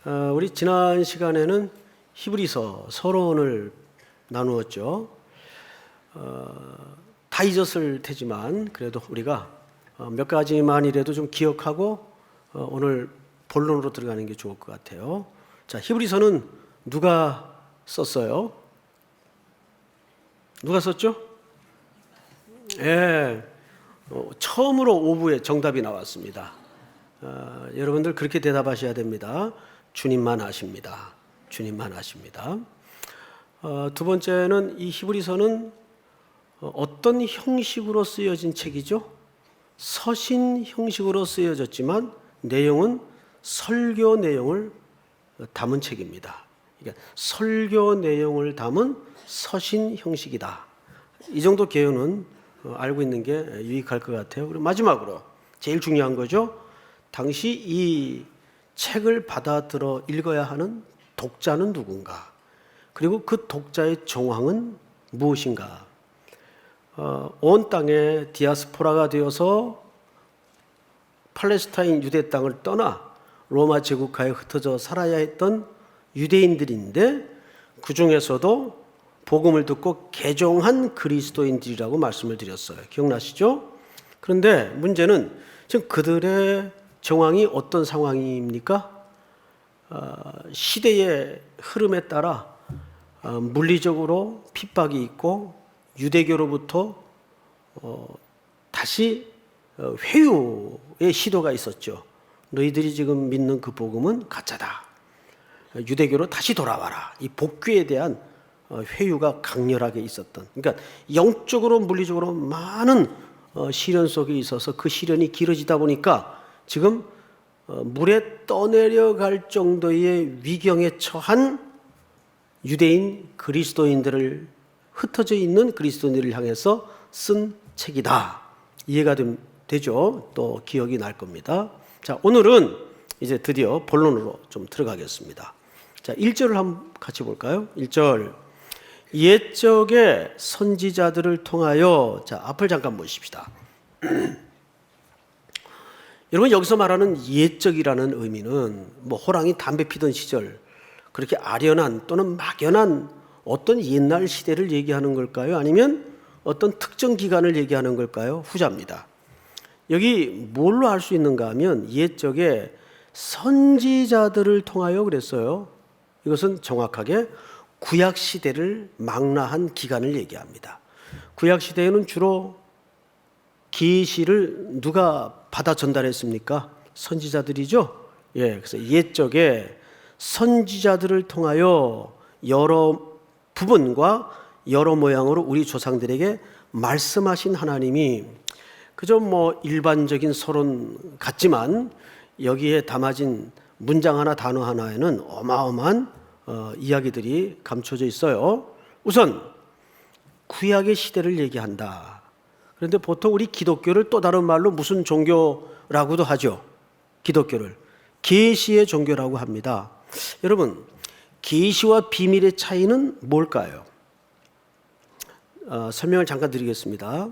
우리 지난 시간에는 히브리서 서론을 나누었죠. 다 잊었을 테지만 그래도 우리가 몇 가지만이라도 좀 기억하고 오늘 본론으로 들어가는 게 좋을 것 같아요. 자, 히브리서는 누가 썼어요? 누가 썼죠? 예, 처음으로 오부에 정답이 나왔습니다. 여러분들 그렇게 대답하셔야 됩니다. 주님만 아십니다. 주님만 아십니다. 두 번째는 이 히브리서는 어떤 형식으로 쓰여진 책이죠? 서신 형식으로 쓰여졌지만 내용은 설교 내용을 담은 책입니다. 그러니까 설교 내용을 담은 서신 형식이다. 이 정도 개요는 알고 있는 게 유익할 것 같아요. 그리고 마지막으로 제일 중요한 거죠. 당시 이 책을 받아들어 읽어야 하는 독자는 누군가? 그리고 그 독자의 정황은 무엇인가? 온 땅에 디아스포라가 되어서 팔레스타인 유대 땅을 떠나 로마 제국하에 흩어져 살아야 했던 유대인들인데 그 중에서도 복음을 듣고 개종한 그리스도인들이라고 말씀을 드렸어요. 기억나시죠? 그런데 문제는 지금 그들의 정황이 어떤 상황입니까? 시대의 흐름에 따라 물리적으로 핍박이 있고 유대교로부터 다시 회유의 시도가 있었죠. 너희들이 지금 믿는 그 복음은 가짜다. 유대교로 다시 돌아와라. 이 복귀에 대한 회유가 강렬하게 있었던. 그러니까 영적으로 물리적으로 많은 시련 속에 있어서 그 시련이 길어지다 보니까 지금 물에 떠내려갈 정도의 위경에 처한 유대인 그리스도인들을 흩어져 있는 그리스도인들을 향해서 쓴 책이다. 이해가 되죠? 또 기억이 날 겁니다. 자, 오늘은 이제 드디어 본론으로 좀 들어가겠습니다. 자, 1절을 한번 같이 볼까요? 1절. 옛적의 선지자들을 통하여, 자, 앞을 잠깐 보십시다. 여러분, 여기서 말하는 옛적이라는 의미는 뭐 호랑이 담배 피던 시절, 그렇게 아련한 또는 막연한 어떤 옛날 시대를 얘기하는 걸까요? 아니면 어떤 특정 기간을 얘기하는 걸까요? 후자입니다. 여기 뭘로 알 수 있는가 하면 옛적에 선지자들을 통하여 그랬어요. 이것은 정확하게 구약 시대를 망라한 기간을 얘기합니다. 구약 시대에는 주로 계시를 누가 받아 전달했습니까? 선지자들이죠. 예, 그래서 옛적에 선지자들을 통하여 여러 부분과 여러 모양으로 우리 조상들에게 말씀하신 하나님이 그저 뭐 일반적인 서론 같지만 여기에 담아진 문장 하나 단어 하나에는 어마어마한 이야기들이 감춰져 있어요. 우선 구약의 시대를 얘기한다. 그런데 보통 우리 기독교를 또 다른 말로 무슨 종교라고도 하죠. 기독교를 계시의 종교라고 합니다. 여러분, 계시와 비밀의 차이는 뭘까요? 설명을 잠깐 드리겠습니다.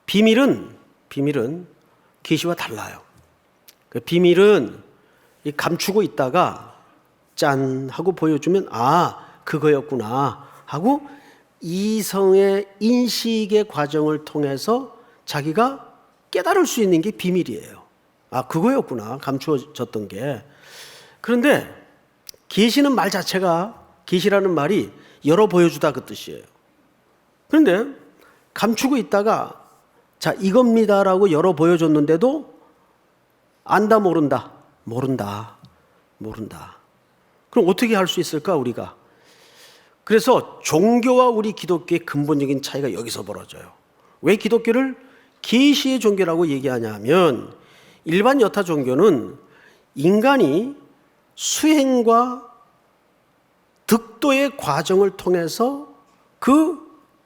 비밀은 계시와 달라요. 그 비밀은 감추고 있다가 짠 하고 보여주면 그거였구나 하고 이성의 인식의 과정을 통해서 자기가 깨달을 수 있는 게 비밀이에요. 그거였구나, 감추어졌던 게. 그런데 계시는 말 자체가, 계시라는 말이 열어 보여주다 그 뜻이에요. 그런데 감추고 있다가 자, 이겁니다라고 열어 보여줬는데도 안다, 모른다. 그럼 어떻게 할 수 있을까, 우리가? 그래서 종교와 우리 기독교의 근본적인 차이가 여기서 벌어져요. 왜 기독교를 계시의 종교라고 얘기하냐 하면 일반 여타 종교는 인간이 수행과 득도의 과정을 통해서 그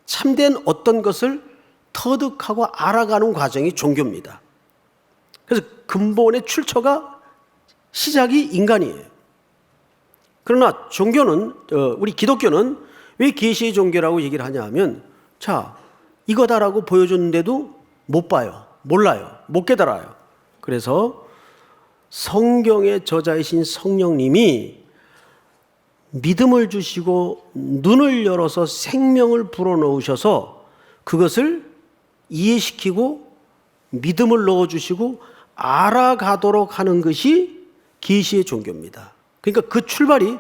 참된 어떤 것을 터득하고 알아가는 과정이 종교입니다. 그래서 근본의 출처가 시작이 인간이에요. 그러나 종교는 우리 기독교는 왜 계시의 종교라고 얘기를 하냐 하면 자, 이거다라고 보여줬는데도 못 봐요. 몰라요. 못 깨달아요. 그래서 성경의 저자이신 성령님이 믿음을 주시고 눈을 열어서 생명을 불어넣으셔서 그것을 이해시키고 믿음을 넣어주시고 알아가도록 하는 것이 계시의 종교입니다. 그러니까 그 출발이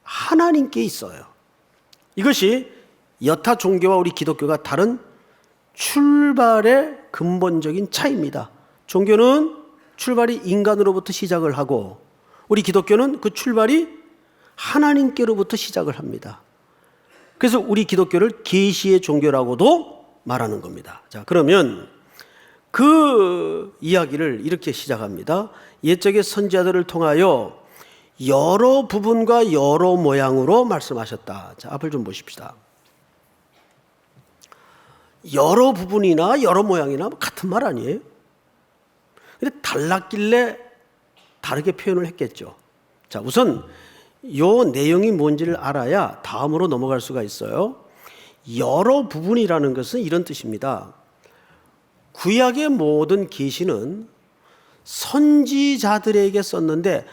하나님께 있어요. 이것이 여타 종교와 우리 기독교가 다른 출발의 근본적인 차이입니다. 종교는 출발이 인간으로부터 시작을 하고 우리 기독교는 그 출발이 하나님께로부터 시작을 합니다. 그래서 우리 기독교를 계시의 종교라고도 말하는 겁니다. 자, 그러면 그 이야기를 이렇게 시작합니다. 옛적의 선지자들을 통하여 여러 부분과 여러 모양으로 말씀하셨다. 자, 앞을 좀 보십시다. 여러 부분이나 여러 모양이나 같은 말 아니에요? 근데 달랐길래 다르게 표현을 했겠죠. 자, 우선 요 내용이 뭔지를 알아야 다음으로 넘어갈 수가 있어요. 여러 부분이라는 것은 이런 뜻입니다. 구약의 모든 계시는 선지자들에게 썼는데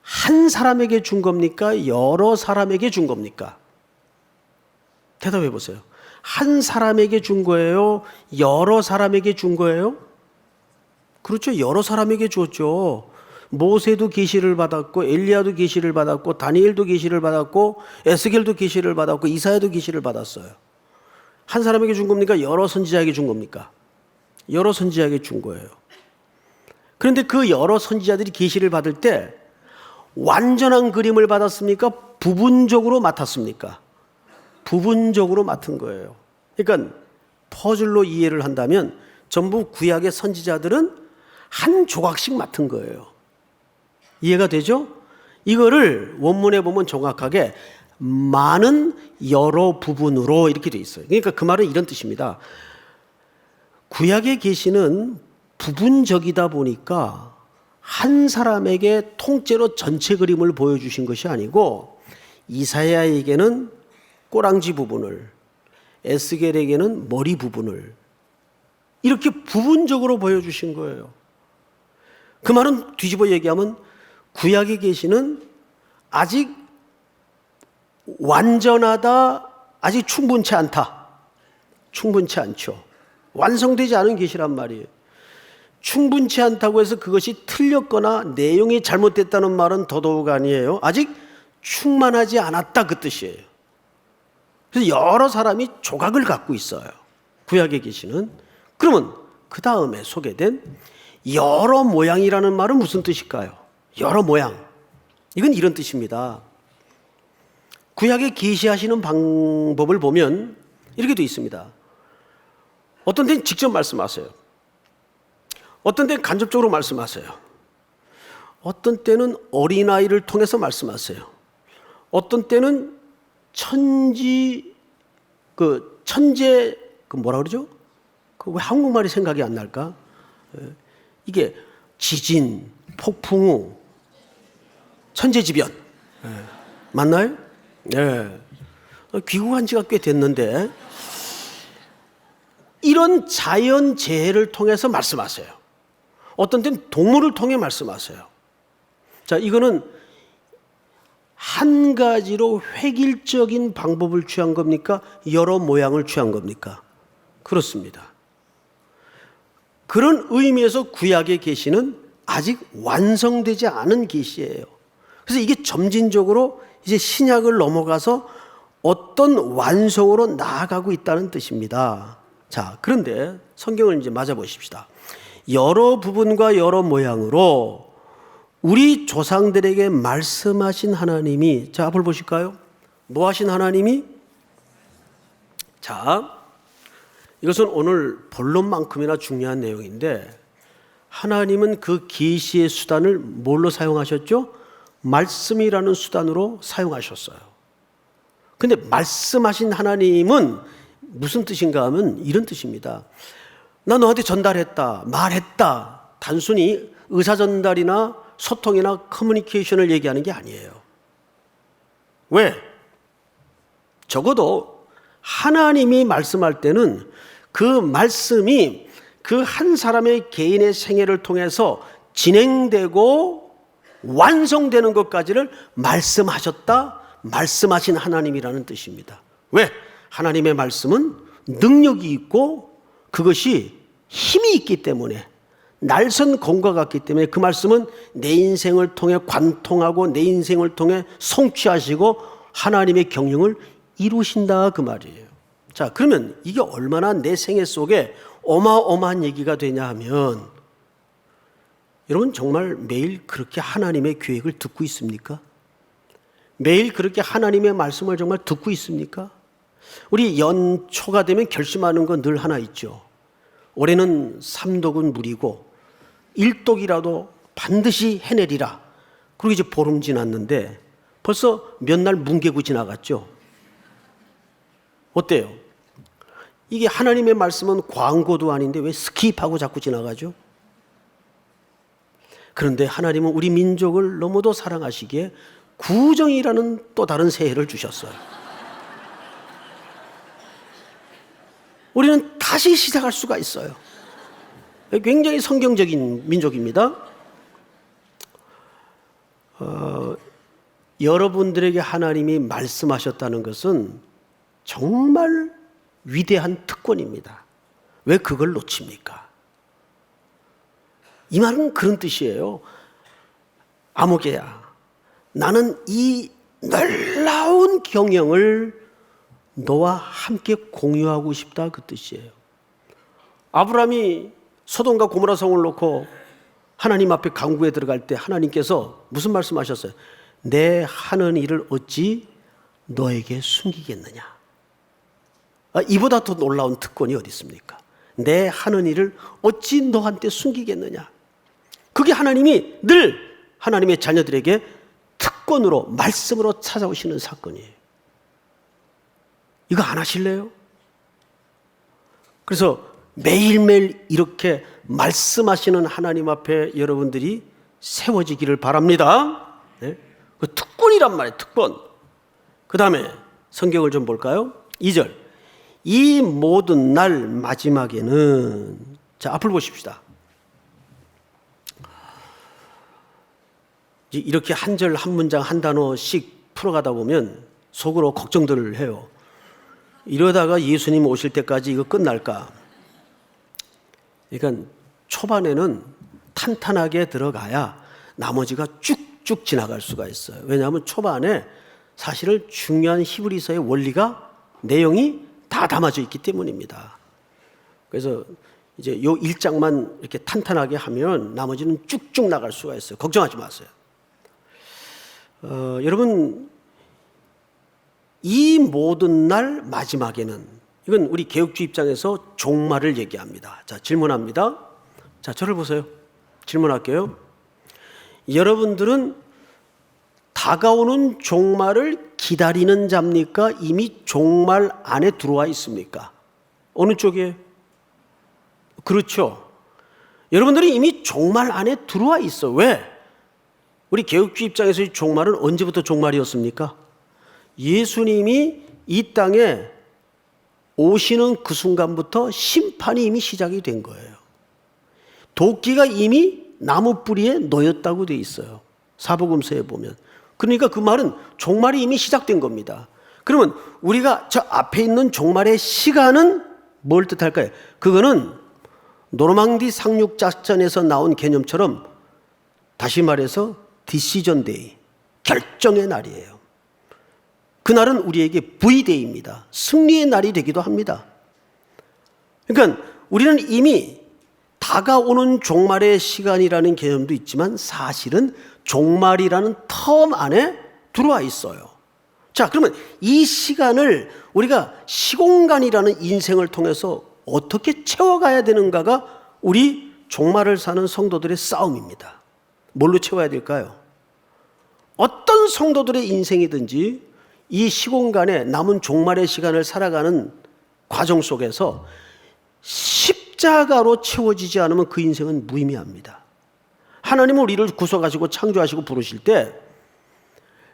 한 사람에게 준 겁니까? 여러 사람에게 준 겁니까? 대답해 보세요. 한 사람에게 준 거예요? 여러 사람에게 준 거예요? 그렇죠. 여러 사람에게 줬죠. 모세도 계시를 받았고 엘리야도 계시를 받았고 다니엘도 계시를 받았고 에스겔도 계시를 받았고 이사야도 계시를 받았어요. 한 사람에게 준 겁니까? 여러 선지자에게 준 겁니까? 여러 선지자에게 준 거예요. 그런데 그 여러 선지자들이 계시를 받을 때 완전한 그림을 받았습니까? 부분적으로 맡았습니까? 부분적으로 맡은 거예요. 그러니까 퍼즐로 이해를 한다면 전부 구약의 선지자들은 한 조각씩 맡은 거예요. 이해가 되죠? 이거를 원문에 보면 정확하게 많은 여러 부분으로 이렇게 돼 있어요. 그러니까 그 말은 이런 뜻입니다. 구약의 계시는 부분적이다 보니까 한 사람에게 통째로 전체 그림을 보여주신 것이 아니고 이사야에게는 꼬랑지 부분을, 에스겔에게는 머리 부분을 이렇게 부분적으로 보여주신 거예요. 그 말은 뒤집어 얘기하면 구약의 계시는 아직 완전하다, 아직 충분치 않다. 충분치 않죠. 완성되지 않은 계시란 말이에요. 충분치 않다고 해서 그것이 틀렸거나 내용이 잘못됐다는 말은 더더욱 아니에요. 아직 충만하지 않았다 그 뜻이에요. 그래서 여러 사람이 조각을 갖고 있어요. 구약의 계시는. 그러면 그 다음에 소개된 여러 모양이라는 말은 무슨 뜻일까요? 여러 모양. 이건 이런 뜻입니다. 구약에 계시하시는 방법을 보면 이렇게 되어 있습니다. 어떤 때는 직접 말씀하세요. 어떤 때는 간접적으로 말씀하세요. 어떤 때는 어린아이를 통해서 말씀하세요. 어떤 때는 천재, 뭐라 그러죠? 왜 한국말이 생각이 안 날까? 이게 지진, 폭풍우, 천재지변. 맞나요? 네. 귀국한 지가 꽤 됐는데 이런 자연재해를 통해서 말씀하세요. 어떤 때는 동물을 통해 말씀하세요. 자, 이거는 한 가지로 획일적인 방법을 취한 겁니까? 여러 모양을 취한 겁니까? 그렇습니다. 그런 의미에서 구약의 계시는 아직 완성되지 않은 계시예요. 그래서 이게 점진적으로 이제 신약을 넘어가서 어떤 완성으로 나아가고 있다는 뜻입니다. 자, 그런데 성경을 이제 맞아보십시다. 여러 부분과 여러 모양으로 우리 조상들에게 말씀하신 하나님이, 자, 앞을 보실까요? 뭐 하신 하나님이? 자, 이것은 오늘 본론만큼이나 중요한 내용인데 하나님은 그 계시의 수단을 뭘로 사용하셨죠? 말씀이라는 수단으로 사용하셨어요. 근데 말씀하신 하나님은 무슨 뜻인가 하면 이런 뜻입니다. 나 너한테 전달했다, 말했다. 단순히 의사전달이나 소통이나 커뮤니케이션을 얘기하는 게 아니에요. 왜? 적어도 하나님이 말씀할 때는 그 말씀이 그 한 사람의 개인의 생애를 통해서 진행되고 완성되는 것까지를 말씀하셨다, 말씀하신 하나님이라는 뜻입니다. 왜? 하나님의 말씀은 능력이 있고 그것이 힘이 있기 때문에, 날선 검과 같기 때문에 그 말씀은 내 인생을 통해 관통하고 내 인생을 통해 성취하시고 하나님의 경영을 이루신다, 그 말이에요. 자, 그러면 이게 얼마나 내 생애 속에 어마어마한 얘기가 되냐 하면, 여러분 정말 매일 그렇게 하나님의 계획을 듣고 있습니까? 매일 그렇게 하나님의 말씀을 정말 듣고 있습니까? 우리 연초가 되면 결심하는 건 늘 하나 있죠. 올해는 3독은 무리고 1독이라도 반드시 해내리라. 그리고 이제 보름 지났는데 벌써 몇 날 뭉개고 지나갔죠. 어때요? 이게 하나님의 말씀은 광고도 아닌데 왜 스킵하고 자꾸 지나가죠? 그런데 하나님은 우리 민족을 너무도 사랑하시기에 구정이라는 또 다른 새해를 주셨어요. 우리는 다시 시작할 수가 있어요. 굉장히 성경적인 민족입니다. 여러분들에게 하나님이 말씀하셨다는 것은 정말 위대한 특권입니다. 왜 그걸 놓칩니까? 이 말은 그런 뜻이에요. 아무개야, 나는 이 놀라운 경영을 너와 함께 공유하고 싶다, 그 뜻이에요. 아브라함이 소돔과 고모라 성을 놓고 하나님 앞에 강구에 들어갈 때 하나님께서 무슨 말씀하셨어요? 내 하는 일을 어찌 너에게 숨기겠느냐? 이보다 더 놀라운 특권이 어디 있습니까? 내 하는 일을 어찌 너한테 숨기겠느냐? 그게 하나님이 늘 하나님의 자녀들에게 특권으로, 말씀으로 찾아오시는 사건이에요. 이거 안 하실래요? 그래서 매일매일 이렇게 말씀하시는 하나님 앞에 여러분들이 세워지기를 바랍니다. 네? 그 특권이란 말이에요, 특권. 그 다음에 성경을 좀 볼까요? 2절. 이 모든 날 마지막에는, 자, 앞을 보십시다. 이렇게 한 절 한 문장 한 단어씩 풀어가다 보면 속으로 걱정들을 해요. 이러다가 예수님 오실 때까지 이거 끝날까? 그러니까 초반에는 탄탄하게 들어가야 나머지가 쭉쭉 지나갈 수가 있어요. 왜냐하면 초반에 사실은 중요한 히브리서의 원리가, 내용이 다 담아져 있기 때문입니다. 그래서 이제 요 1장만 이렇게 탄탄하게 하면 나머지는 쭉쭉 나갈 수가 있어요. 걱정하지 마세요. 여러분, 이 모든 날 마지막에는, 이건 우리 개혁주 입장에서 종말을 얘기합니다. 자, 질문합니다. 자, 저를 보세요. 질문할게요. 여러분들은 다가오는 종말을 기다리는 자입니까? 이미 종말 안에 들어와 있습니까? 어느 쪽이에요? 그렇죠. 여러분들이 이미 종말 안에 들어와 있어. 왜? 우리 개혁주 입장에서 이 종말은 언제부터 종말이었습니까? 예수님이 이 땅에 오시는 그 순간부터 심판이 이미 시작이 된 거예요. 도끼가 이미 나무 뿌리에 놓였다고 돼 있어요. 사복음서에 보면. 그러니까 그 말은 종말이 이미 시작된 겁니다. 그러면 우리가 저 앞에 있는 종말의 시간은 뭘 뜻할까요? 그거는 노르망디 상륙 작전에서 나온 개념처럼 다시 말해서 디시전 데이, 결정의 날이에요. 그날은 우리에게 V데이입니다. 승리의 날이 되기도 합니다. 그러니까 우리는 이미 다가오는 종말의 시간이라는 개념도 있지만 사실은 종말이라는 텀 안에 들어와 있어요. 자, 그러면 이 시간을 우리가 시공간이라는 인생을 통해서 어떻게 채워가야 되는가가 우리 종말을 사는 성도들의 싸움입니다. 뭘로 채워야 될까요? 어떤 성도들의 인생이든지 이 시공간에 남은 종말의 시간을 살아가는 과정 속에서 십자가로 채워지지 않으면 그 인생은 무의미합니다. 하나님은 우리를 구속하시고 창조하시고 부르실 때,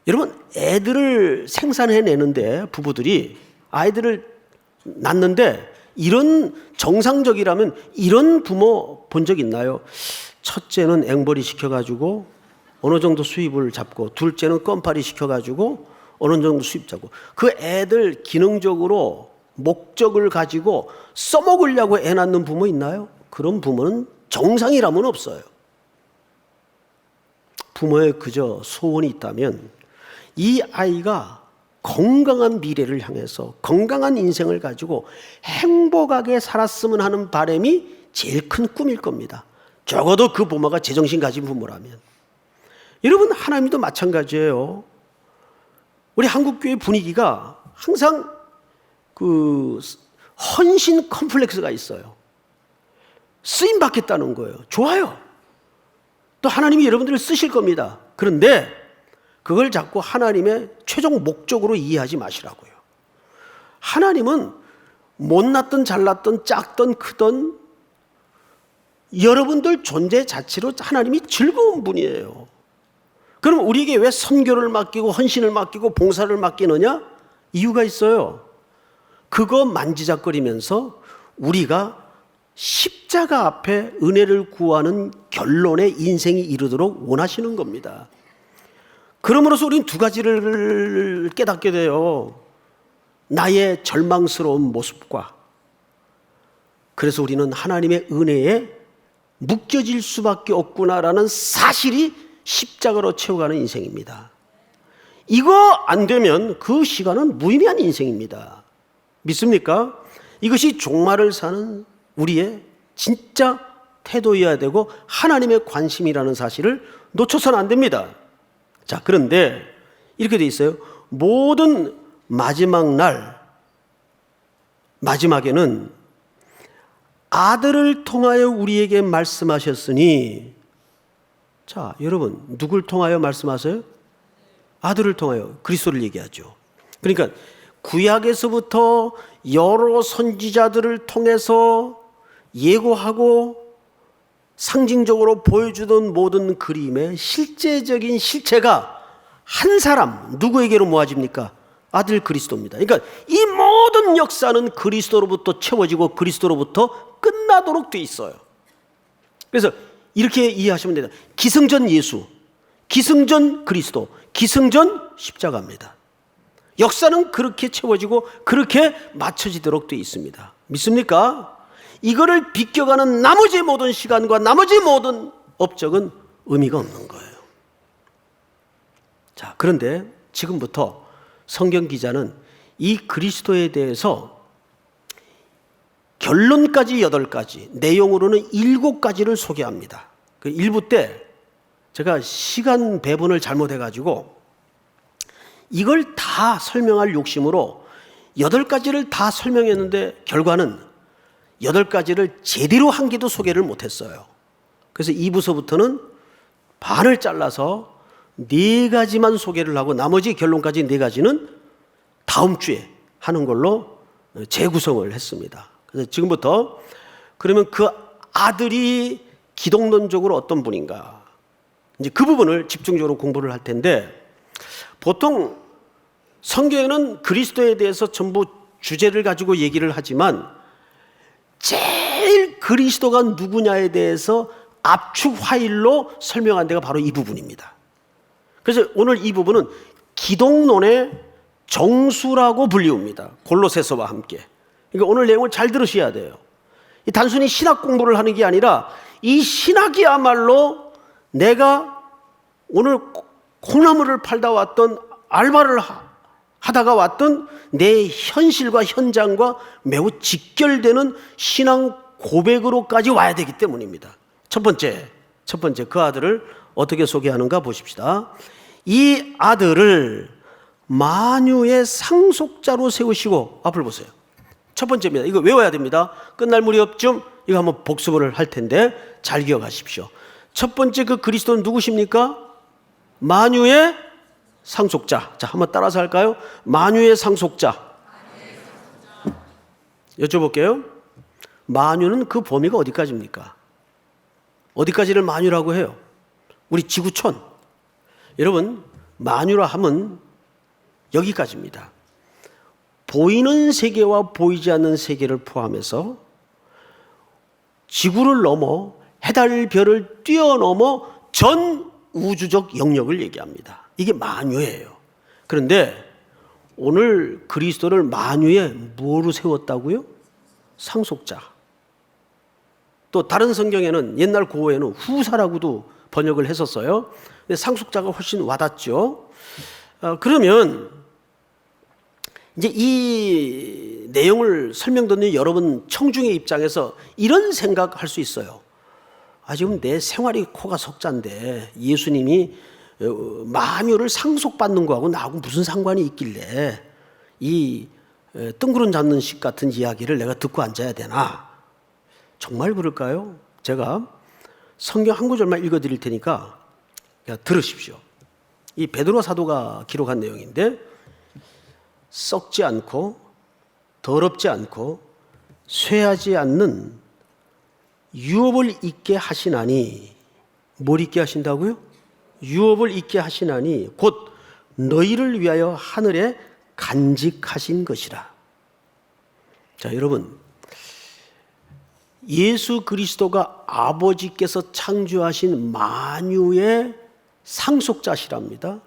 여러분, 애들을 생산해내는데, 부부들이 아이들을 낳는데 이런, 정상적이라면 이런 부모 본 적 있나요? 첫째는 앵벌이 시켜가지고 어느 정도 수입을 잡고, 둘째는 껌파리 시켜가지고 어느 정도 수입 잡고, 그 애들 기능적으로 목적을 가지고 써먹으려고 애 낳는 부모 있나요? 그런 부모는 정상이라면 없어요. 부모의 그저 소원이 있다면 이 아이가 건강한 미래를 향해서 건강한 인생을 가지고 행복하게 살았으면 하는 바람이 제일 큰 꿈일 겁니다. 적어도 그 부모가 제정신 가진 부모라면. 여러분, 하나님도 마찬가지예요. 우리 한국교회 분위기가 항상 그 헌신 컴플렉스가 있어요. 쓰임 받겠다는 거예요. 좋아요. 또 하나님이 여러분들을 쓰실 겁니다. 그런데 그걸 자꾸 하나님의 최종 목적으로 이해하지 마시라고요. 하나님은 못났든 잘났든 작든 크든 여러분들 존재 자체로 하나님이 즐거운 분이에요. 그럼 우리에게 왜 선교를 맡기고 헌신을 맡기고 봉사를 맡기느냐? 이유가 있어요. 그거 만지작거리면서 우리가 십자가 앞에 은혜를 구하는 결론에 인생이 이르도록 원하시는 겁니다. 그러므로서 우리는 두 가지를 깨닫게 돼요. 나의 절망스러운 모습과, 그래서 우리는 하나님의 은혜에 묶여질 수밖에 없구나라는 사실이 십자가로 채워가는 인생입니다. 이거 안 되면 그 시간은 무의미한 인생입니다. 믿습니까? 이것이 종말을 사는 우리의 진짜 태도여야 되고 하나님의 관심이라는 사실을 놓쳐서는 안 됩니다. 자, 그런데 이렇게 돼 있어요. 모든 마지막 날, 마지막에는 아들을 통하여 우리에게 말씀하셨으니, 자, 여러분, 누굴 통하여 말씀하세요? 아들을 통하여, 그리스도를 얘기하죠. 그러니까 구약에서부터 여러 선지자들을 통해서 예고하고 상징적으로 보여주던 모든 그림의 실제적인 실체가 한 사람, 누구에게로 모아집니까? 아들 그리스도입니다. 그러니까 이 모든 역사는 그리스도로부터 채워지고 그리스도로부터 끝나도록 돼 있어요. 그래서 이렇게 이해하시면 됩니다. 기승전 예수, 기승전 그리스도, 기승전 십자가입니다. 역사는 그렇게 채워지고 그렇게 맞춰지도록 돼 있습니다. 믿습니까? 이거를 비껴가는 나머지 모든 시간과 나머지 모든 업적은 의미가 없는 거예요. 자, 그런데 지금부터 성경 기자는 이 그리스도에 대해서 결론까지 8가지, 내용으로는 7가지를 소개합니다. 그 1부 때 제가 시간 배분을 잘못해가지고 이걸 다 설명할 욕심으로 8가지를 다 설명했는데 결과는 8가지를 제대로 한 개도 소개를 못했어요. 그래서 2부서부터는 반을 잘라서 4가지만 소개를 하고 나머지 결론까지 4가지는 다음 주에 하는 걸로 재구성을 했습니다. 그래서 지금부터 그러면 그 아들이 기독론적으로 어떤 분인가, 이제 그 부분을 집중적으로 공부를 할 텐데, 보통 성경에는 그리스도에 대해서 전부 주제를 가지고 얘기를 하지만 제일 그리스도가 누구냐에 대해서 압축 파일로 설명한 데가 바로 이 부분입니다. 그래서 오늘 이 부분은 기독론의 정수라고 불리웁니다. 골로새서와 함께. 그러니까 오늘 내용을 잘 들으셔야 돼요. 단순히 신학 공부를 하는 게 아니라 이 신학이야말로 내가 오늘 콩나물을 팔다 왔던, 알바를 하다가 왔던 내 현실과 현장과 매우 직결되는 신앙 고백으로까지 와야 되기 때문입니다. 첫 번째 그 아들을 어떻게 소개하는가 보십시다. 이 아들을 만유의 상속자로 세우시고, 앞을 보세요. 첫 번째입니다. 이거 외워야 됩니다. 끝날 무렵쯤 이거 한번 복습을 할 텐데 잘 기억하십시오. 첫 번째 그 그리스도는 누구십니까? 만유의 상속자. 자, 한번 따라서 할까요? 만유의 상속자. 여쭤볼게요. 만유는 그 범위가 어디까지입니까? 어디까지를 만유라고 해요? 우리 지구촌. 여러분, 만유라 하면 여기까지입니다. 보이는 세계와 보이지 않는 세계를 포함해서 지구를 넘어 해달 별을 뛰어넘어 전 우주적 영역을 얘기합니다. 이게 만유예요. 그런데 오늘 그리스도를 만유에 뭐로 세웠다고요? 상속자. 또 다른 성경에는 옛날 고어에는 후사라고도 번역을 했었어요. 근데 상속자가 훨씬 와닿죠. 그러면 이제 이 내용을 설명 듣는 여러분 청중의 입장에서 이런 생각할 수 있어요. 지금 내 생활이 코가 석자인데 예수님이 만유를 상속받는 거하고 나하고 무슨 상관이 있길래 이 뜬구름 잡는 식 같은 이야기를 내가 듣고 앉아야 되나? 정말 그럴까요? 제가 성경 한 구절만 읽어드릴 테니까 들으십시오. 이 베드로 사도가 기록한 내용인데, 썩지 않고 더럽지 않고 쇠하지 않는 유업을 잊게 하시나니, 뭘 잊게 하신다고요? 유업을 잊게 하시나니 곧 너희를 위하여 하늘에 간직하신 것이라. 자, 여러분, 예수 그리스도가 아버지께서 창조하신 만유의 상속자시랍니다.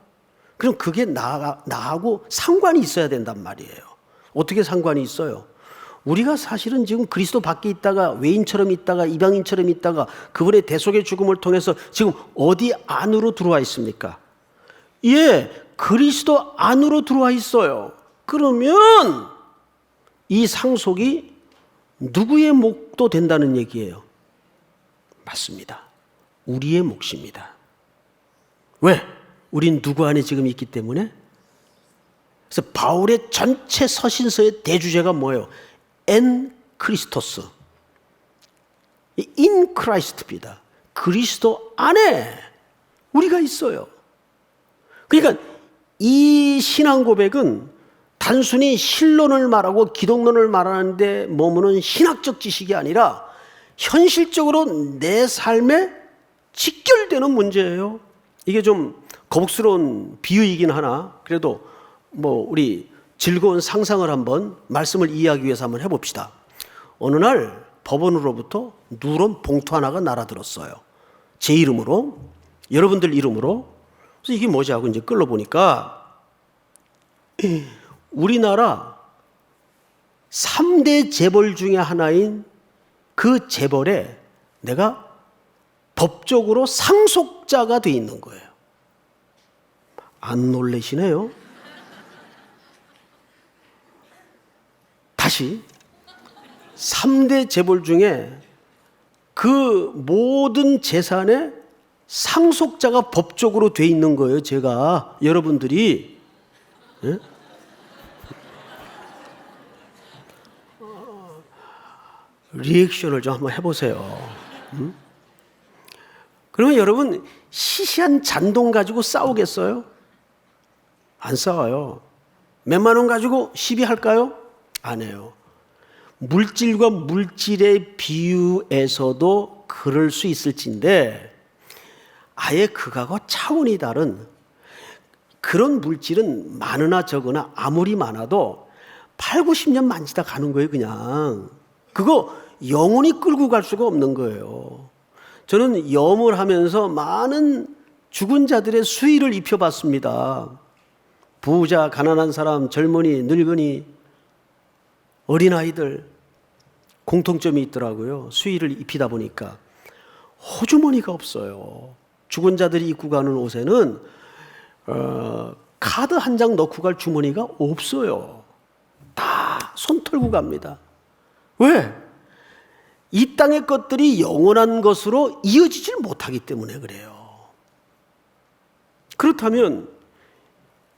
그럼 그게 나하고 상관이 있어야 된단 말이에요. 어떻게 상관이 있어요? 우리가 사실은 지금 그리스도 밖에 있다가 외인처럼 있다가 이방인처럼 있다가 그분의 대속의 죽음을 통해서 지금 어디 안으로 들어와 있습니까? 예, 그리스도 안으로 들어와 있어요. 그러면 이 상속이 누구의 몫도 된다는 얘기예요? 맞습니다. 우리의 몫입니다. 왜? 우린 누구 안에 지금 있기 때문에? 그래서 바울의 전체 서신서의 대주제가 뭐예요? 엔 크리스토스, 인 크라이스트입니다. 그리스도 안에 우리가 있어요. 그러니까 이 신앙 고백은 단순히 신론을 말하고 기독론을 말하는데 머무는 신학적 지식이 아니라 현실적으로 내 삶에 직결되는 문제예요. 이게 좀 거북스러운 비유이긴 하나 그래도 우리 즐거운 상상을 한번 말씀을 이해하기 위해서 한번 해봅시다. 어느 날 법원으로부터 누런 봉투 하나가 날아들었어요. 제 이름으로, 여러분들 이름으로. 그래서 이게 뭐지 하고 이제 끌어보니까 우리나라 3대 재벌 중에 하나인 그 재벌에 내가 법적으로 상속자가 돼 있는 거예요. 안 놀라시네요? 다시 3대 재벌 중에 그 모든 재산에 상속자가 법적으로 돼 있는 거예요. 제가 여러분들이 예? 리액션을 좀 한번 해보세요. 그러면 여러분 시시한 잔돈 가지고 싸우겠어요? 안 싸워요. 몇만 원 가지고 시비할까요? 안 해요. 물질과 물질의 비유에서도 그럴 수 있을진데 아예 그거하고 차원이 다른 그런 물질은 많으나 적으나 아무리 많아도 8, 90년 만지다 가는 거예요. 그냥 그거 영원히 끌고 갈 수가 없는 거예요. 저는 염을 하면서 많은 죽은 자들의 수의를 입혀봤습니다. 부자, 가난한 사람, 젊은이, 늙은이, 어린아이들 공통점이 있더라고요. 수의를 입히다 보니까 호주머니가 없어요. 죽은 자들이 입고 가는 옷에는 카드 한 장 넣고 갈 주머니가 없어요. 다 손 털고 갑니다. 왜? 이 땅의 것들이 영원한 것으로 이어지질 못하기 때문에 그래요. 그렇다면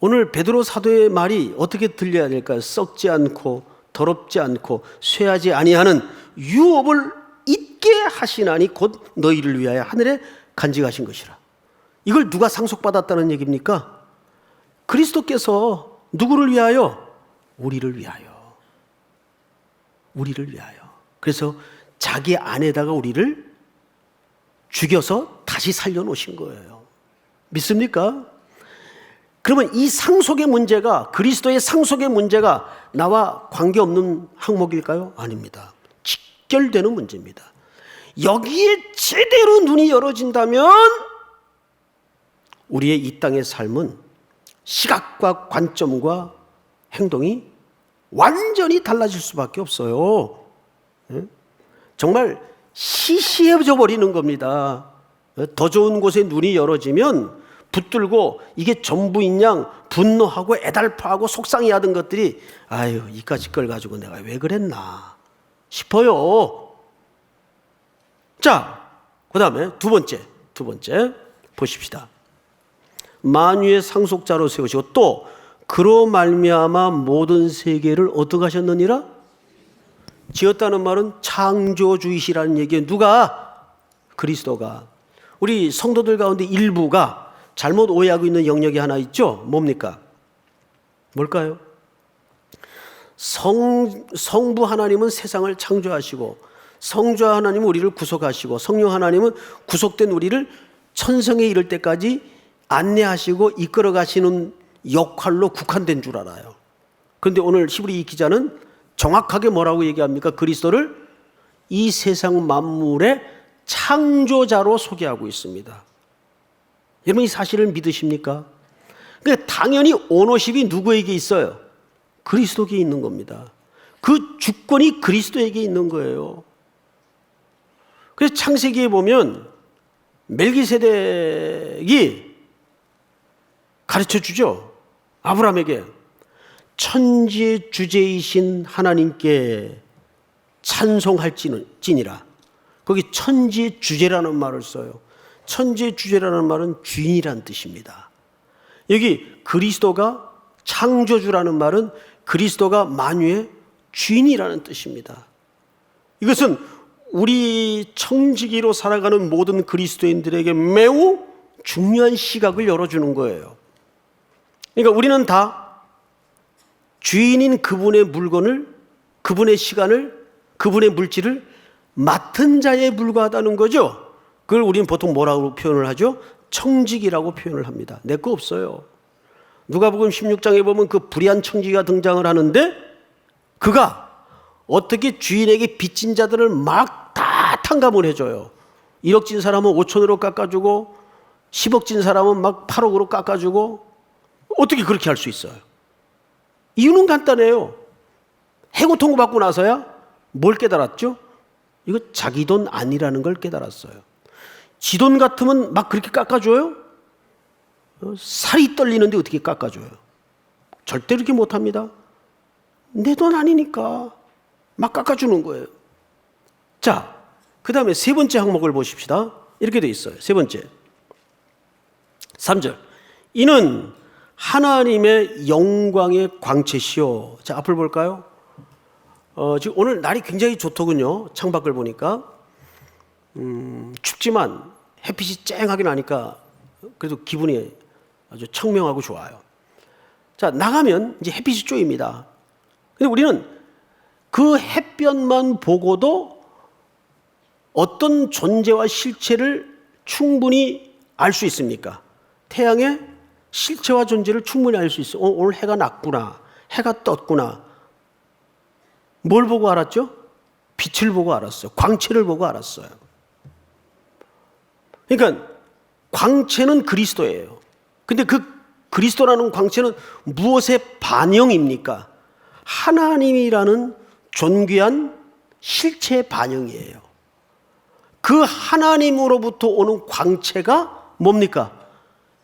오늘 베드로 사도의 말이 어떻게 들려야 될까요? 썩지 않고 더럽지 않고 쇠하지 아니하는 유업을 잊게 하시나니 곧 너희를 위하여 하늘에 간직하신 것이라. 이걸 누가 상속받았다는 얘기입니까? 그리스도께서 누구를 위하여? 우리를 위하여. 우리를 위하여. 그래서 자기 안에다가 우리를 죽여서 다시 살려놓으신 거예요. 믿습니까? 그러면 이 상속의 문제가, 그리스도의 상속의 문제가 나와 관계없는 항목일까요? 아닙니다. 직결되는 문제입니다. 여기에 제대로 눈이 열어진다면 우리의 이 땅의 삶은 시각과 관점과 행동이 완전히 달라질 수밖에 없어요. 정말 시시해져 버리는 겁니다. 더 좋은 곳에 눈이 열어지면 붙들고 이게 전부인 양 분노하고 애달파하고 속상해하던 것들이 아유 이까짓 걸 가지고 내가 왜 그랬나 싶어요. 자, 그 다음에 두 번째 보십시다. 만유의 상속자로 세우시고 또 그로 말미암아 모든 세계를 어떻게 하셨느니라? 지었다는 말은 창조주이시라는 얘기예요. 누가? 그리스도가. 우리 성도들 가운데 일부가 잘못 오해하고 있는 영역이 하나 있죠. 뭡니까? 뭘까요? 성부 하나님은 세상을 창조하시고 성자 하나님은 우리를 구속하시고 성령 하나님은 구속된 우리를 천성에 이를 때까지 안내하시고 이끌어 가시는 역할로 국한된 줄 알아요. 그런데 오늘 히브리 기자는 정확하게 뭐라고 얘기합니까? 그리스도를 이 세상 만물의 창조자로 소개하고 있습니다. 여러분 이 사실을 믿으십니까? 그러니까 당연히 오너십이 누구에게 있어요? 그리스도에게 있는 겁니다. 그 주권이 그리스도에게 있는 거예요. 그래서 창세기에 보면 멜기세덱이 가르쳐 주죠. 아브라함에게 천지의 주제이신 하나님께 찬송할지니라. 거기 천지의 주제라는 말을 써요. 천지의 주제라는 말은 주인이란 뜻입니다. 여기 그리스도가 창조주라는 말은 그리스도가 만유의 주인이라는 뜻입니다. 이것은 우리 청지기로 살아가는 모든 그리스도인들에게 매우 중요한 시각을 열어주는 거예요. 그러니까 우리는 다 주인인 그분의 물건을, 그분의 시간을, 그분의 물질을 맡은 자에 불과하다는 거죠. 그걸 우리는 보통 뭐라고 표현을 하죠? 청지기라고 표현을 합니다. 내 거 없어요. 누가복음 16장에 보면 그 불의한 청지기가 등장을 하는데 그가 어떻게 주인에게 빚진 자들을 막 다 탕감을 해줘요. 1억 진 사람은 5천으로 깎아주고 10억 진 사람은 막 8억으로 깎아주고 어떻게 그렇게 할 수 있어요? 이유는 간단해요. 해고 통보받고 나서야 뭘 깨달았죠? 이거 자기 돈 아니라는 걸 깨달았어요. 지 돈 같으면 막 그렇게 깎아줘요? 살이 떨리는데 어떻게 깎아줘요? 절대 그렇게 못합니다. 내 돈 아니니까 막 깎아주는 거예요. 자, 그 다음에 세 번째 항목을 보십시다. 이렇게 돼 있어요. 세 번째 3절 이는 하나님의 영광의 광채시요. 자, 앞을 볼까요? 지금 오늘 날이 굉장히 좋더군요. 창밖을 보니까 춥지만 햇빛이 쨍하게 나니까 그래도 기분이 아주 청명하고 좋아요. 자, 나가면 이제 햇빛이 쪼입니다. 근데 우리는 그 햇볕만 보고도 어떤 존재와 실체를 충분히 알 수 있습니까? 태양의 실체와 존재를 충분히 알 수 있어요. 오늘 해가 났구나. 해가 떴구나. 뭘 보고 알았죠? 빛을 보고 알았어요. 광채를 보고 알았어요. 그러니까 광채는 그리스도예요. 근데 그 그리스도라는 광채는 무엇의 반영입니까? 하나님이라는 존귀한 실체의 반영이에요. 그 하나님으로부터 오는 광채가 뭡니까?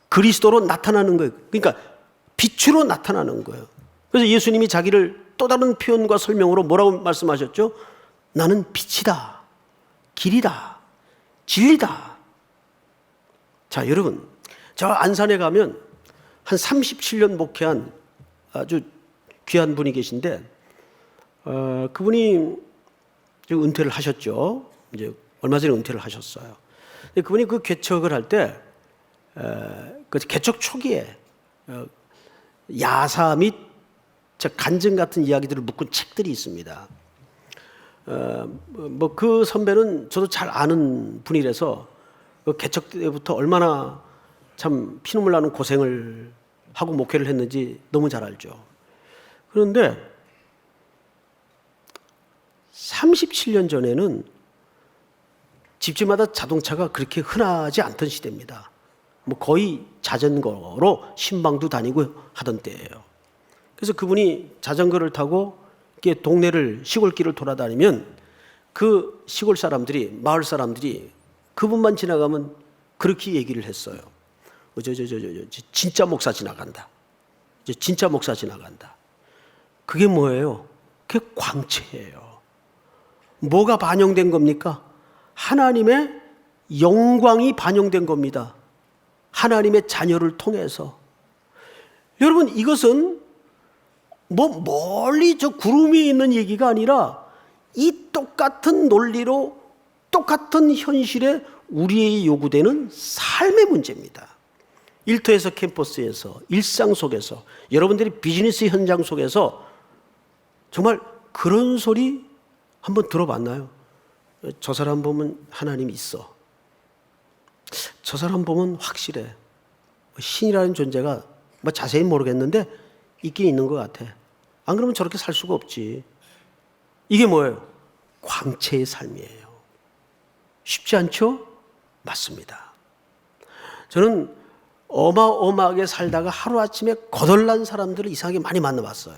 그리스도로 나타나는 거예요. 그러니까 빛으로 나타나는 거예요. 그래서 예수님이 자기를 또 다른 표현과 설명으로 뭐라고 말씀하셨죠? 나는 빛이다, 길이다, 진리다. 자, 여러분, 저 안산에 가면 한 37년 목회한 아주 귀한 분이 계신데 그분이 지금 은퇴를 하셨죠. 이제 얼마 전에 은퇴를 하셨어요. 근데 그분이 그 개척을 할 때 그 개척 초기에 야사 및 간증 같은 이야기들을 묶은 책들이 있습니다. 뭐 그 선배는 저도 잘 아는 분이라서 그 개척 때부터 얼마나 참 피눈물 나는 고생을 하고 목회를 했는지 너무 잘 알죠. 그런데 37년 전에는 집집마다 자동차가 그렇게 흔하지 않던 시대입니다. 뭐 거의 자전거로 신방도 다니고 하던 때예요. 그래서 그분이 자전거를 타고 이렇게 동네를 시골길을 돌아다니면 그 시골 사람들이, 마을 사람들이 그분만 지나가면 그렇게 얘기를 했어요. 진짜 목사 지나간다. 진짜 목사 지나간다. 그게 뭐예요? 그게 광채예요. 뭐가 반영된 겁니까? 하나님의 영광이 반영된 겁니다. 하나님의 자녀를 통해서. 여러분, 이것은 뭐 멀리 저 구름 위에 있는 얘기가 아니라 이 똑같은 논리로 똑같은 현실에 우리에게 요구되는 삶의 문제입니다. 일터에서, 캠퍼스에서, 일상 속에서, 여러분들이 비즈니스 현장 속에서 정말 그런 소리 한번 들어봤나요? 저 사람 보면 하나님이 있어. 저 사람 보면 확실해. 신이라는 존재가 뭐 자세히 모르겠는데 있긴 있는 것 같아. 안 그러면 저렇게 살 수가 없지. 이게 뭐예요? 광채의 삶이에요. 쉽지 않죠? 맞습니다. 저는 어마어마하게 살다가 하루아침에 거덜난 사람들을 이상하게 많이 만나봤어요.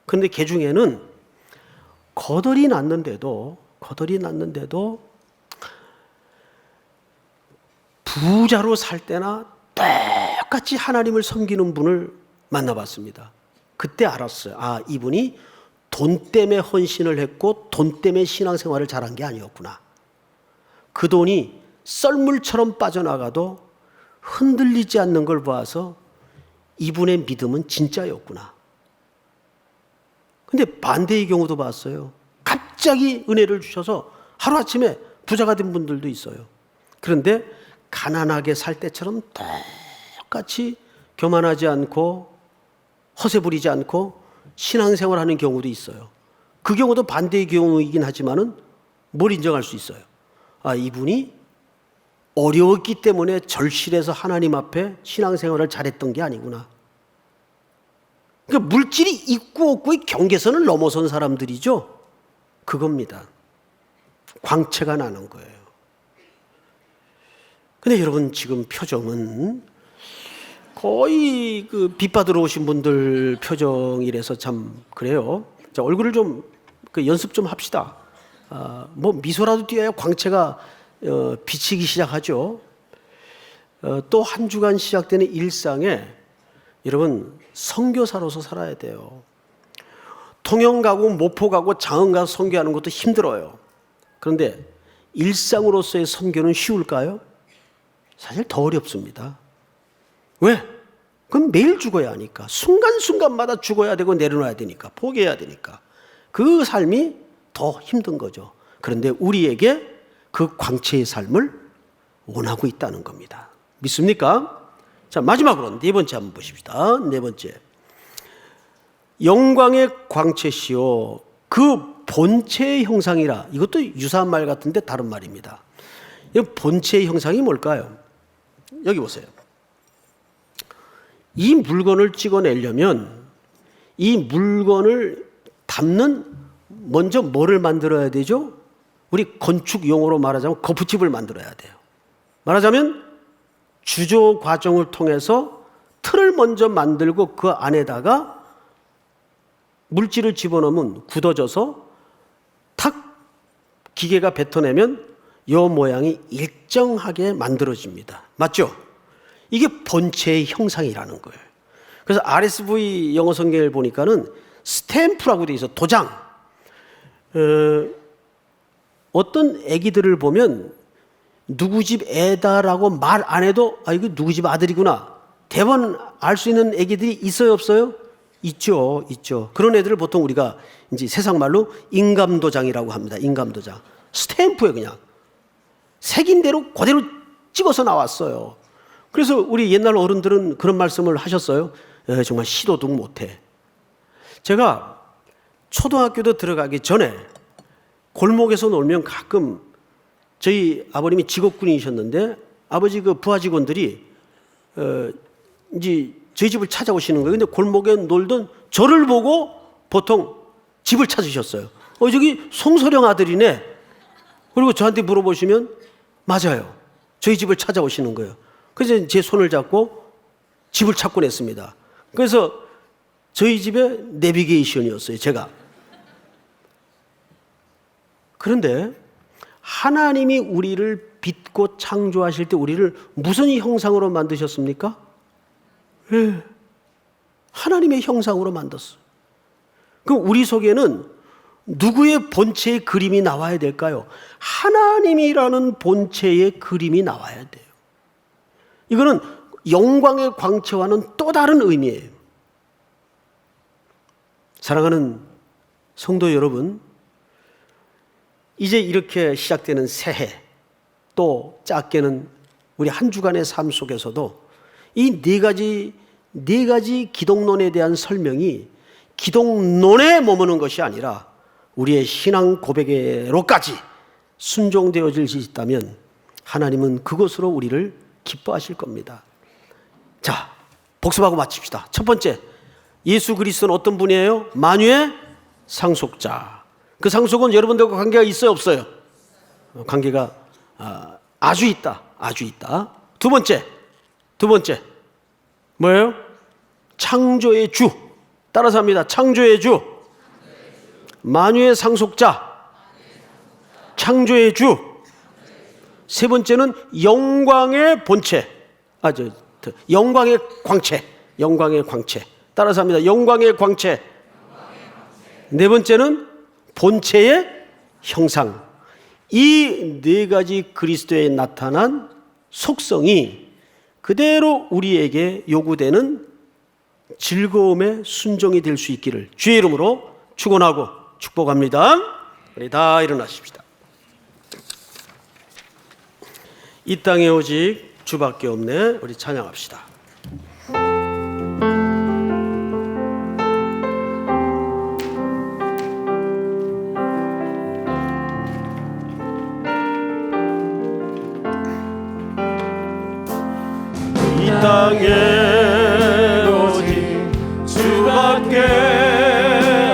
그런데 그 중에는 거덜이 났는데도 부자로 살 때나 똑같이 하나님을 섬기는 분을 만나봤습니다. 그때 알았어요. 아, 이분이 돈 때문에 헌신을 했고 돈 때문에 신앙생활을 잘한 게 아니었구나. 그 돈이 썰물처럼 빠져나가도 흔들리지 않는 걸 봐서 이분의 믿음은 진짜였구나. 근데 반대의 경우도 봤어요. 갑자기 은혜를 주셔서 하루아침에 부자가 된 분들도 있어요. 그런데 가난하게 살 때처럼 똑같이 교만하지 않고 허세 부리지 않고 신앙생활하는 경우도 있어요. 그 경우도 반대의 경우이긴 하지만은 뭘 인정할 수 있어요? 아, 이분이 어려웠기 때문에 절실해서 하나님 앞에 신앙생활을 잘했던 게 아니구나. 그러니까 물질이 있고 없고의 경계선을 넘어선 사람들이죠. 그겁니다. 광채가 나는 거예요. 근데 여러분, 지금 표정은 거의 그 빚받으러 오신 분들 표정이라서 참 그래요. 자, 얼굴을 좀 연습 좀 합시다. 뭐 미소라도 띄어야 광채가 비치기 시작하죠. 또 한 주간 시작되는 일상에 여러분, 선교사로서 살아야 돼요. 통영 가고 모포 가고 장흥 가서 선교하는 것도 힘들어요. 그런데 일상으로서의 선교는 쉬울까요? 사실 더 어렵습니다. 왜? 그럼 매일 죽어야 하니까. 순간순간마다 죽어야 되고 내려놔야 되니까. 포기해야 되니까. 그 삶이 더 힘든 거죠. 그런데 우리에게 그 광채의 삶을 원하고 있다는 겁니다. 믿습니까? 자, 마지막으로 네 번째 한번 보십시다. 네 번째. 영광의 광채시요 그 본체의 형상이라. 이것도 유사한 말 같은데 다른 말입니다. 이 본체의 형상이 뭘까요? 여기 보세요. 이 물건을 찍어내려면 이 물건을 담는 먼저 뭐를 만들어야 되죠? 우리 건축 용어로 말하자면 거푸집을 만들어야 돼요. 말하자면 주조 과정을 통해서 틀을 먼저 만들고 그 안에다가 물질을 집어넣으면 굳어져서 탁 기계가 뱉어내면 이 모양이 일정하게 만들어집니다. 맞죠? 이게 본체의 형상이라는 거예요. 그래서 RSV 영어 성경을 보니까는 스탬프라고 돼 있어. 도장. 어떤 애기들을 보면 누구 집 애다라고 말 안 해도 아, 이거 누구 집 아들이구나. 대번 알 수 있는 애기들이 있어요, 없어요? 있죠, 있죠. 그런 애들을 보통 우리가 이제 세상 말로 인감도장이라고 합니다. 인감도장. 스탬프에 그냥 색인 대로 그대로 찍어서 나왔어요. 그래서 우리 옛날 어른들은 그런 말씀을 하셨어요. 정말 시도도 못해. 제가 초등학교도 들어가기 전에 골목에서 놀면 가끔 저희 아버님이 직업군이셨는데 아버지 그 부하 직원들이 이제 저희 집을 찾아오시는 거예요. 근데 골목에 놀던 저를 보고 보통 집을 찾으셨어요. 저기 송소령 아들이네. 그리고 저한테 물어보시면 맞아요. 저희 집을 찾아오시는 거예요. 그래서 제 손을 잡고 집을 찾곤 했습니다. 그래서 저희 집에 내비게이션이었어요, 제가. 그런데 하나님이 우리를 빚고 창조하실 때 우리를 무슨 형상으로 만드셨습니까? 예, 하나님의 형상으로 만들었어요. 그럼 우리 속에는 누구의 본체의 그림이 나와야 될까요? 하나님이라는 본체의 그림이 나와야 돼요. 이거는 영광의 광채와는 또 다른 의미예요. 사랑하는 성도 여러분, 이제 이렇게 시작되는 새해, 또 작게는 우리 한 주간의 삶 속에서도 이 네 가지 기독론에 대한 설명이 기독론에 머무는 것이 아니라 우리의 신앙 고백으로까지 순종되어질 수 있다면 하나님은 그것으로 우리를 기뻐하실 겁니다. 자, 복습하고 마칩시다. 첫 번째, 예수 그리스도는 어떤 분이에요? 만유의 상속자. 그 상속은 여러분들과 관계가 있어요, 없어요? 관계가 아주 있다. 아주 있다. 두 번째 뭐예요? 창조의 주. 따라서 합니다. 창조의 주. 만유의 상속자. 창조의 주. 세 번째는 영광의 본체. 영광의 광채. 영광의 광채. 따라서 합니다. 영광의 광채. 네 번째는 본체의 형상. 이 네 가지 그리스도에 나타난 속성이 그대로 우리에게 요구되는 즐거움의 순종이 될 수 있기를 주의 이름으로 축원하고 축복합니다. 우리 다 일어나십시다. 이 땅에 오직 주밖에 없네. 우리 찬양합시다. 이 땅에 오직 주밖에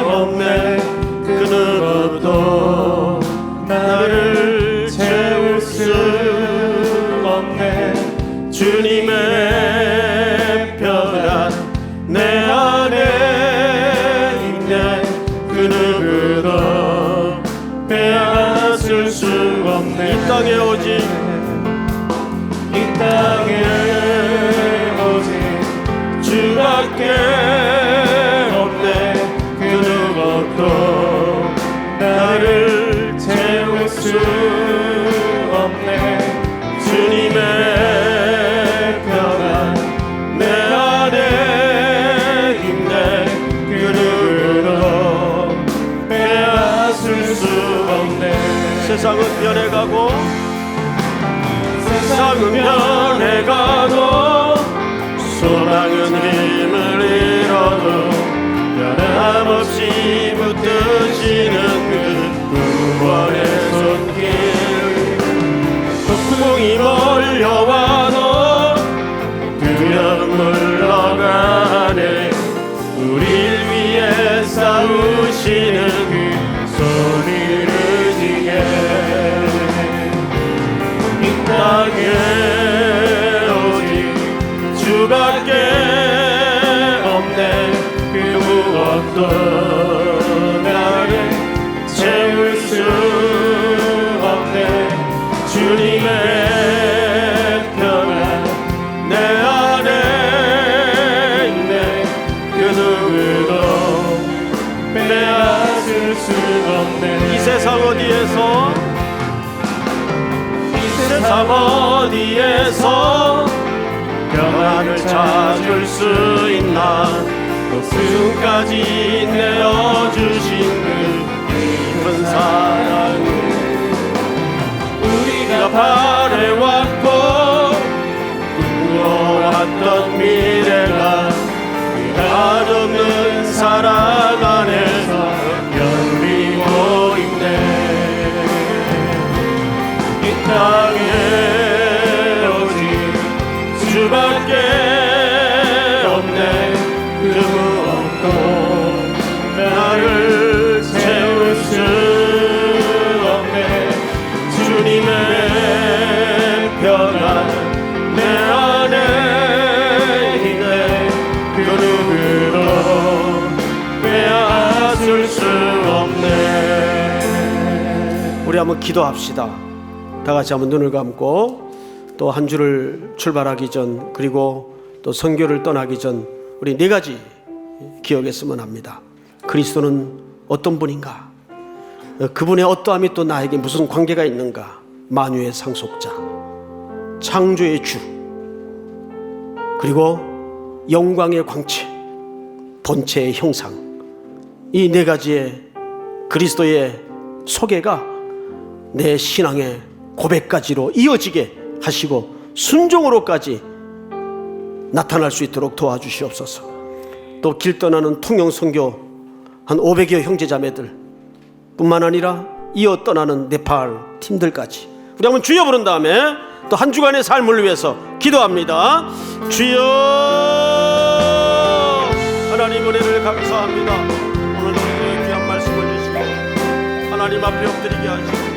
없네. 그 누구도 나를 채울 수 없네. 주님의 평안 내 안에 있네. 그 누구도 빼앗을 수 없네. 이 땅에 오직 이 땅에 주밖에 없네. 그 누구도 나를 채울 수 없네. 주님의 평안 내 안에 있네. 그 누구도 빼앗을 수 없네. 세상은 변해가고 소망은 힘을 잃어도 변함없이 붙드시는 그 구원의 손길. 폭풍이 몰려와도 두려움 물러가네. 우릴 위해 싸우시는 그 손을 의지해. 이 땅에 주밖에 없네. 그 무엇도 나를 채울 수 없네. 주님의 평안 내 안에 있네. 그 누구도 빼앗을 수 없네. 이 세상 어디에서 평안을 찾을 수 있나. 목숨까지 내어주신 그 깊은 사랑을 우리가 바래왔고 꿈꿔왔던 미래가 그 한없는 사랑 안에서 열리고 있네. 이 땅에 주밖에 없네. 그 무엇도 나를 채울 수 없네. 주님의 한번 기도합시다. 다 같이 한번 눈을 감고 또 한 주를 출발하기 전, 그리고 또 선교를 떠나기 전 우리 네 가지 기억했으면 합니다. 그리스도는 어떤 분인가? 그분의 어떠함이 또 나에게 무슨 관계가 있는가? 만유의 상속자, 창조의 주, 그리고 영광의 광채, 본체의 형상, 이 네 가지의 그리스도의 소개가 내 신앙의 고백까지로 이어지게 하시고 순종으로까지 나타날 수 있도록 도와주시옵소서. 또 길 떠나는 통영 선교 한 500여 형제자매들 뿐만 아니라 이어 떠나는 네팔 팀들까지 우리 한번 주여 부른 다음에 또 한 주간의 삶을 위해서 기도합니다. 주여, 하나님 은혜를 감사합니다. 오늘 우리에게 귀한 말씀을 주시고 하나님 앞에 엎드리게 하시고